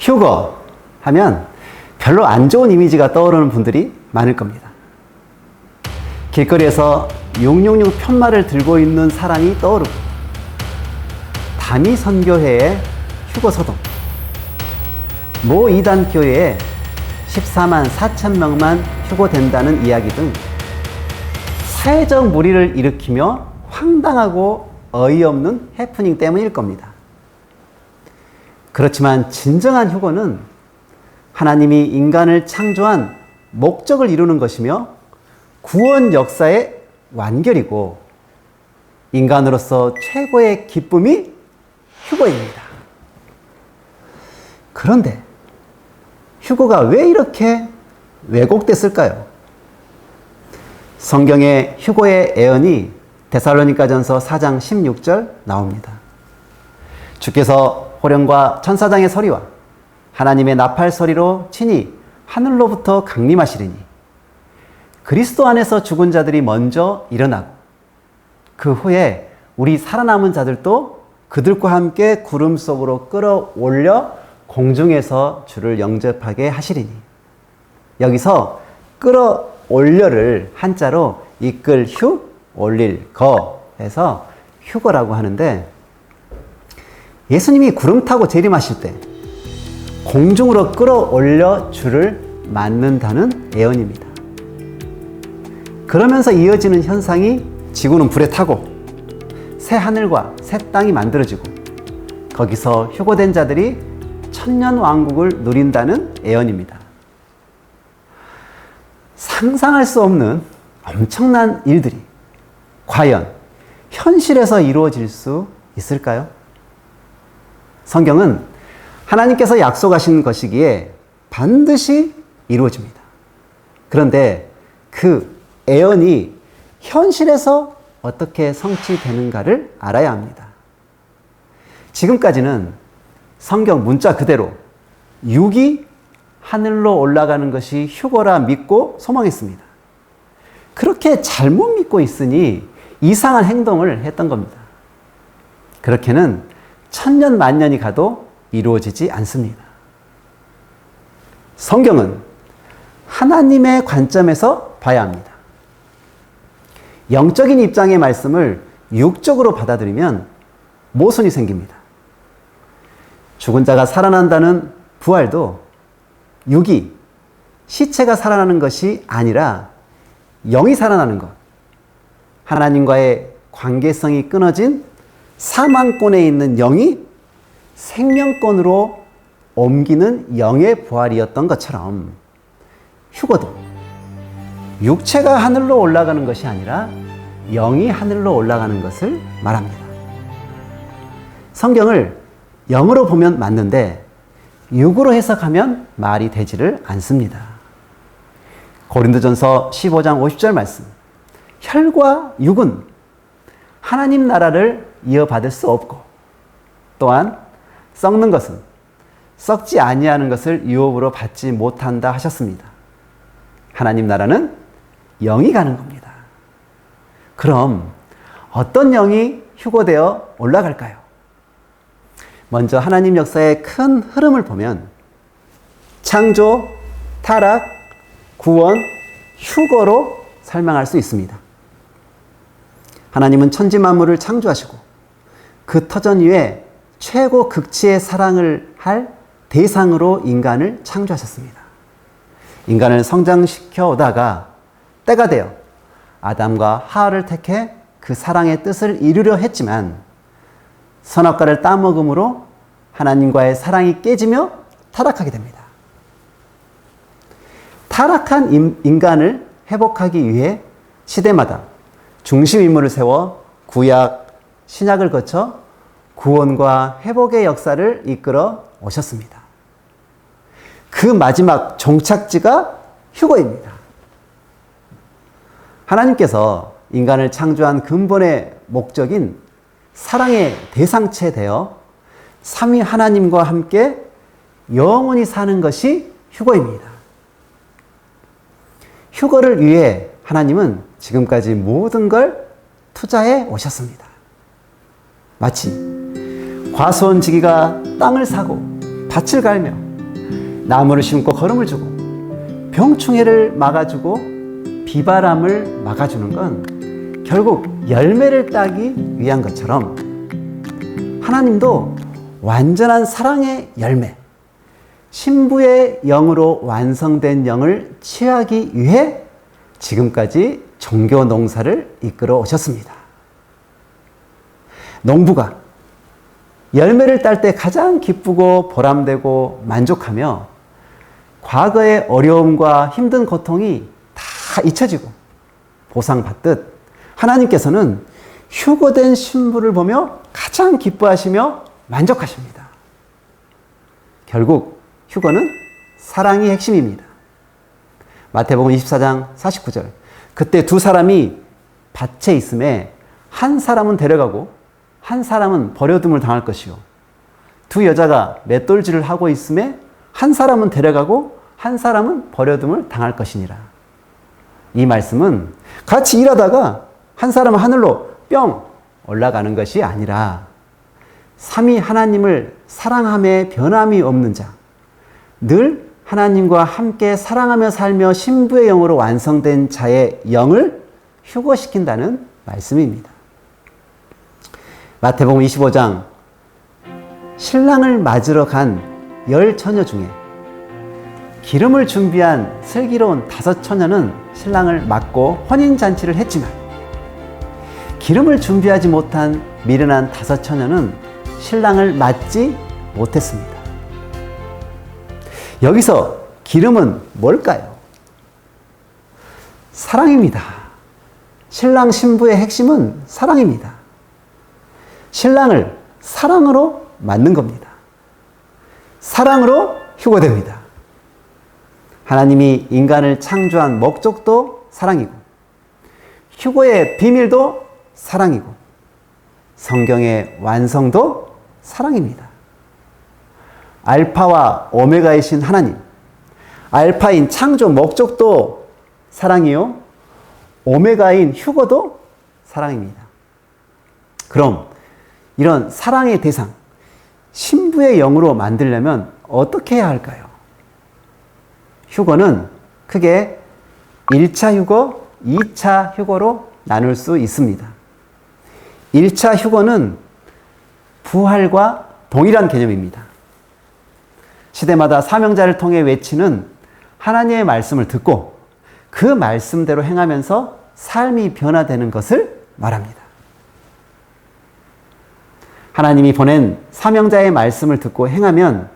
휴거 하면 별로 안 좋은 이미지가 떠오르는 분들이 많을 겁니다. 길거리에서 666 편말을 들고 있는 사람이 떠오르고, 다미선교회의 휴거소동, 모 이단교회에 14만 4천 명만 휴거된다는 이야기 등 사회적 물의를 일으키며 황당하고 어이없는 해프닝 때문일 겁니다. 그렇지만 진정한 휴거는 하나님이 인간을 창조한 목적을 이루는 것이며 구원 역사의 완결이고, 인간으로서 최고의 기쁨이 휴거입니다. 그런데 휴거가 왜 이렇게 왜곡됐을까요? 성경의 휴거의 애언이 데살로니가전서 4장 16절 나옵니다. 주께서 호령과 천사장의 소리와 하나님의 나팔 소리로 친히 하늘로부터 강림하시리니 그리스도 안에서 죽은 자들이 먼저 일어나고 그 후에 우리 살아남은 자들도 그들과 함께 구름 속으로 끌어올려 공중에서 주를 영접하게 하시리니. 여기서 끌어올려를 한자로 이끌 휴, 올릴 거 해서 휴거라고 하는데, 예수님이 구름 타고 재림하실 때 공중으로 끌어올려 주를 맞는다는 예언입니다. 그러면서 이어지는 현상이 지구는 불에 타고 새 하늘과 새 땅이 만들어지고 거기서 휴거된 자들이 천년 왕국을 누린다는 예언입니다. 상상할 수 없는 엄청난 일들이 과연 현실에서 이루어질 수 있을까요? 성경은 하나님께서 약속하신 것이기에 반드시 이루어집니다. 그런데 그 예언이 현실에서 어떻게 성취되는가를 알아야 합니다. 지금까지는 성경 문자 그대로 육이 하늘로 올라가는 것이 휴거라 믿고 소망했습니다. 그렇게 잘못 믿고 있으니 이상한 행동을 했던 겁니다. 그렇게는 천년 만년이 가도 이루어지지 않습니다. 성경은 하나님의 관점에서 봐야 합니다. 영적인 입장의 말씀을 육적으로 받아들이면 모순이 생깁니다. 죽은 자가 살아난다는 부활도 육이, 시체가 살아나는 것이 아니라 영이 살아나는 것, 하나님과의 관계성이 끊어진 사망권에 있는 영이 생명권으로 옮기는 영의 부활이었던 것처럼 휴거도 육체가 하늘로 올라가는 것이 아니라 영이 하늘로 올라가는 것을 말합니다. 성경을 영으로 보면 맞는데 육으로 해석하면 말이 되지를 않습니다. 고린도전서 15장 50절 말씀, 혈과 육은 하나님 나라를 이어받을 수 없고 또한 썩는 것은 썩지 아니하는 것을 유업으로 받지 못한다 하셨습니다. 하나님 나라는 영이 가는 겁니다. 그럼 어떤 영이 휴거되어 올라갈까요? 먼저 하나님 역사의 큰 흐름을 보면 창조, 타락, 구원, 휴거로 설명할 수 있습니다. 하나님은 천지 만물을 창조하시고 그 터전 위에 최고 극치의 사랑을 할 대상으로 인간을 창조하셨습니다. 인간을 성장시켜 오다가 때가 되어 아담과 하와를 택해 그 사랑의 뜻을 이루려 했지만 선악과를 따먹음으로 하나님과의 사랑이 깨지며 타락하게 됩니다. 타락한 인간을 회복하기 위해 시대마다 중심 인물을 세워 구약, 신약을 거쳐 구원과 회복의 역사를 이끌어 오셨습니다. 그 마지막 종착지가 휴거입니다. 하나님께서 인간을 창조한 근본의 목적인 사랑의 대상체 되어 삼위 하나님과 함께 영원히 사는 것이 휴거입니다. 휴거를 위해 하나님은 지금까지 모든 걸 투자해 오셨습니다. 마치 과수원지기가 땅을 사고 밭을 갈며 나무를 심고 거름을 주고 병충해를 막아주고 비바람을 막아주는 건 결국 열매를 따기 위한 것처럼 하나님도 완전한 사랑의 열매, 신부의 영으로 완성된 영을 취하기 위해 지금까지 종교 농사를 이끌어 오셨습니다. 농부가 열매를 딸 때 가장 기쁘고 보람되고 만족하며 과거의 어려움과 힘든 고통이 다 잊혀지고 보상받듯 하나님께서는 휴거된 신부를 보며 가장 기뻐하시며 만족하십니다. 결국 휴거는 사랑이 핵심입니다. 마태복음 24장 49절. 그때 두 사람이 밭에 있음에 한 사람은 데려가고 한 사람은 버려둠을 당할 것이요. 두 여자가 맷돌질을 하고 있음에 한 사람은 데려가고 한 사람은 버려둠을 당할 것이니라. 이 말씀은 같이 일하다가 한 사람은 하늘로 뿅 올라가는 것이 아니라 삼위 하나님을 사랑함에 변함이 없는 자, 늘 하나님과 함께 사랑하며 살며 신부의 영으로 완성된 자의 영을 휴거시킨다는 말씀입니다. 마태복음 25장 신랑을 맞으러 간 10처녀 중에 기름을 준비한 슬기로운 5처녀는 신랑을 맞고 혼인잔치를 했지만 기름을 준비하지 못한 미련한 5처녀는 신랑을 맞지 못했습니다. 여기서 기름은 뭘까요? 사랑입니다. 신랑 신부의 핵심은 사랑입니다. 신랑을 사랑으로 맞는 겁니다. 사랑으로 휴거됩니다. 하나님이 인간을 창조한 목적도 사랑이고 휴거의 비밀도 사랑이고 성경의 완성도 사랑입니다. 알파와 오메가이신 하나님, 알파인 창조 목적도 사랑이요, 오메가인 휴거도 사랑입니다. 그럼 이런 사랑의 대상, 신부의 영으로 만들려면 어떻게 해야 할까요? 휴거는 크게 1차 휴거, 2차 휴거로 나눌 수 있습니다. 1차 휴거는 부활과 동일한 개념입니다. 시대마다 사명자를 통해 외치는 하나님의 말씀을 듣고 그 말씀대로 행하면서 삶이 변화되는 것을 말합니다. 하나님이 보낸 사명자의 말씀을 듣고 행하면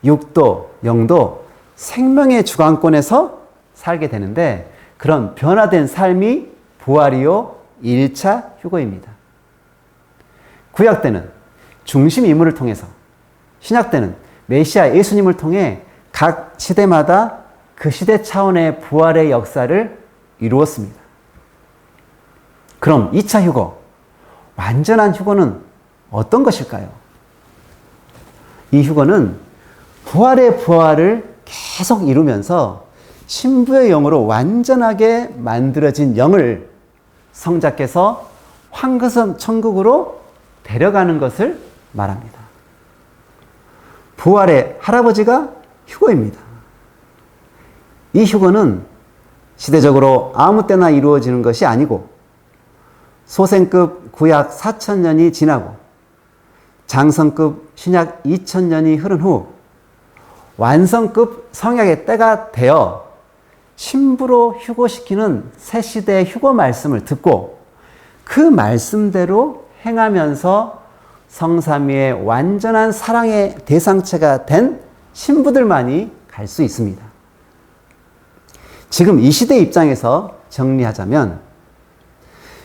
육도, 영도 생명의 주관권에서 살게 되는데 그런 변화된 삶이 부활이요 1차 휴거입니다. 구약 때는 중심 인물을 통해서, 신약 때는 메시아 예수님을 통해 각 시대마다 그 시대 차원의 부활의 역사를 이루었습니다. 그럼 2차 휴거, 완전한 휴거는 어떤 것일까요? 이 휴거는 부활의 부활을 계속 이루면서 신부의 영으로 완전하게 만들어진 영을 성자께서 황금성 천국으로 데려가는 것을 말합니다. 부활의 할아버지가 휴거입니다. 이 휴거는 시대적으로 아무 때나 이루어지는 것이 아니고 소생급 구약 4000년이 지나고 장성급 신약 2000년이 흐른 후 완성급 성약의 때가 되어 신부로 휴거시키는 새 시대의 휴거 말씀을 듣고 그 말씀대로 행하면서 성삼위의 완전한 사랑의 대상체가 된 신부들만이 갈 수 있습니다. 지금 이 시대 입장에서 정리하자면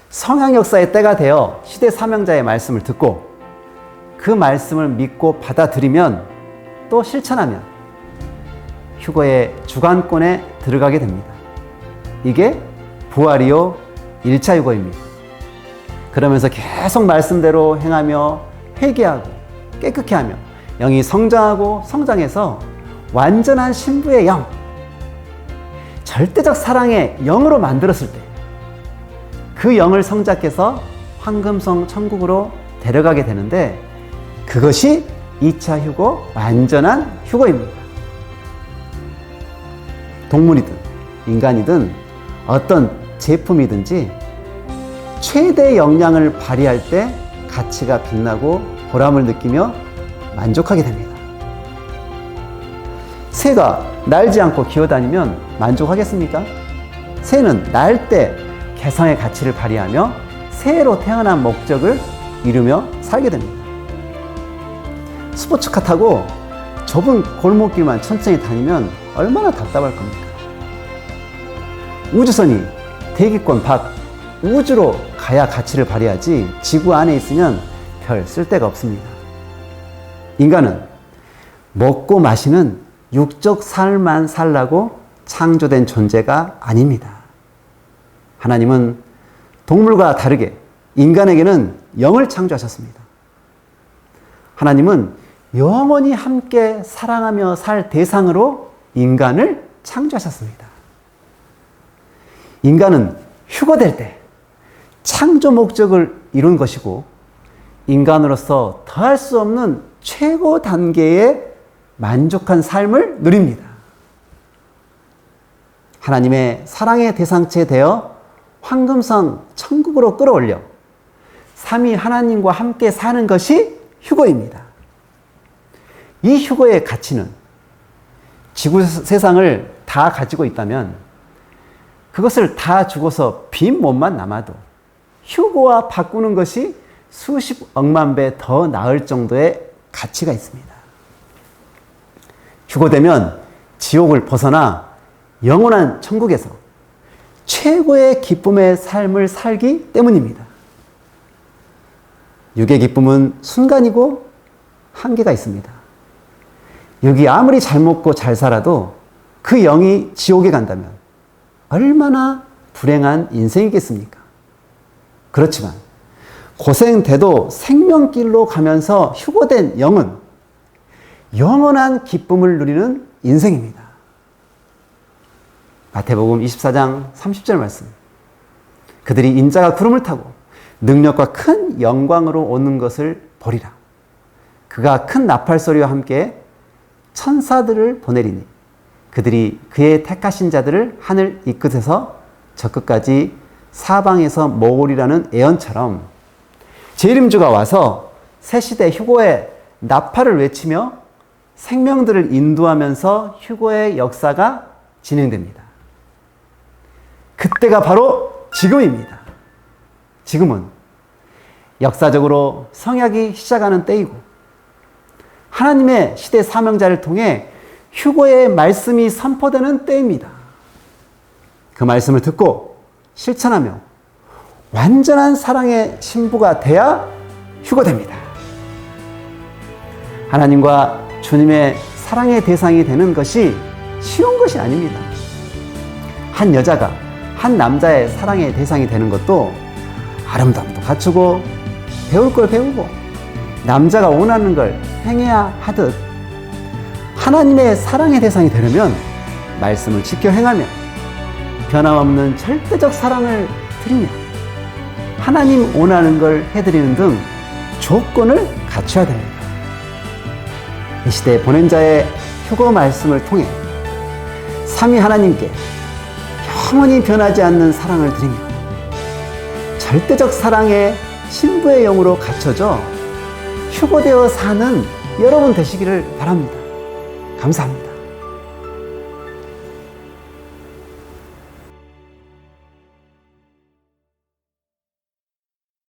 성약 역사의 때가 되어 시대 사명자의 말씀을 듣고 그 말씀을 믿고 받아들이면 또 실천하면 휴거의 주관권에 들어가게 됩니다. 이게 부활이요 1차 휴거입니다. 그러면서 계속 말씀대로 행하며 회개하고 깨끗게 하며 영이 성장하고 성장해서 완전한 신부의 영, 절대적 사랑의 영으로 만들었을 때 그 영을 성자께서 황금성 천국으로 데려가게 되는데 그것이 2차 휴거, 완전한 휴거입니다. 동물이든 인간이든 어떤 제품이든지 최대 역량을 발휘할 때 가치가 빛나고 보람을 느끼며 만족하게 됩니다. 새가 날지 않고 기어다니면 만족하겠습니까? 새는 날 때 개성의 가치를 발휘하며 새로 태어난 목적을 이루며 살게 됩니다. 스포츠카 타고 좁은 골목길만 천천히 다니면 얼마나 답답할 겁니까? 우주선이 대기권 밖 우주로 가야 가치를 발휘하지 지구 안에 있으면 별 쓸데가 없습니다. 인간은 먹고 마시는 육적 삶만 살라고 창조된 존재가 아닙니다. 하나님은 동물과 다르게 인간에게는 영을 창조하셨습니다. 하나님은 영원히 함께 사랑하며 살 대상으로 인간을 창조하셨습니다. 인간은 휴거될 때 창조 목적을 이룬 것이고 인간으로서 더할 수 없는 최고 단계의 만족한 삶을 누립니다. 하나님의 사랑의 대상체 되어 황금선 천국으로 끌어올려 삼위 하나님과 함께 사는 것이 휴거입니다. 이 휴거의 가치는 지구 세상을 다 가지고 있다면 그것을 다 주고서 빈 몸만 남아도 휴거와 바꾸는 것이 수십억만 배 더 나을 정도의 가치가 있습니다. 휴거되면 지옥을 벗어나 영원한 천국에서 최고의 기쁨의 삶을 살기 때문입니다. 육의 기쁨은 순간이고 한계가 있습니다. 육이 아무리 잘 먹고 잘 살아도 그 영이 지옥에 간다면 얼마나 불행한 인생이겠습니까? 그렇지만 고생돼도 생명길로 가면서 휴거된 영은 영원한 기쁨을 누리는 인생입니다. 마태복음 24장 30절 말씀. 그들이 인자가 구름을 타고 능력과 큰 영광으로 오는 것을 보리라. 그가 큰 나팔 소리와 함께 천사들을 보내리니 그들이 그의 택하신 자들을 하늘 이 끝에서 저 끝까지 사방에서 모으리라는 예언처럼 제1임주가 와서 새시대 휴거의 나팔을 외치며 생명들을 인도하면서 휴거의 역사가 진행됩니다. 그때가 바로 지금입니다. 지금은 역사적으로 성약이 시작하는 때이고 하나님의 시대 사명자를 통해 휴거의 말씀이 선포되는 때입니다. 그 말씀을 듣고 실천하며 완전한 사랑의 신부가 돼야 휴거됩니다. 하나님과 주님의 사랑의 대상이 되는 것이 쉬운 것이 아닙니다. 한 여자가 한 남자의 사랑의 대상이 되는 것도 아름다움도 갖추고 배울 걸 배우고 남자가 원하는 걸 행해야 하듯 하나님의 사랑의 대상이 되려면 말씀을 지켜 행하며 변함없는 절대적 사랑을 드리며 하나님 원하는 걸 해드리는 등 조건을 갖춰야 됩니다. 이 시대에 보낸 자의 휴거 말씀을 통해 삼위 하나님께 영원히 변하지 않는 사랑을 드리며 절대적 사랑의 신부의 영으로 갖춰져 휴거되어 사는 여러분 되시기를 바랍니다. 감사합니다.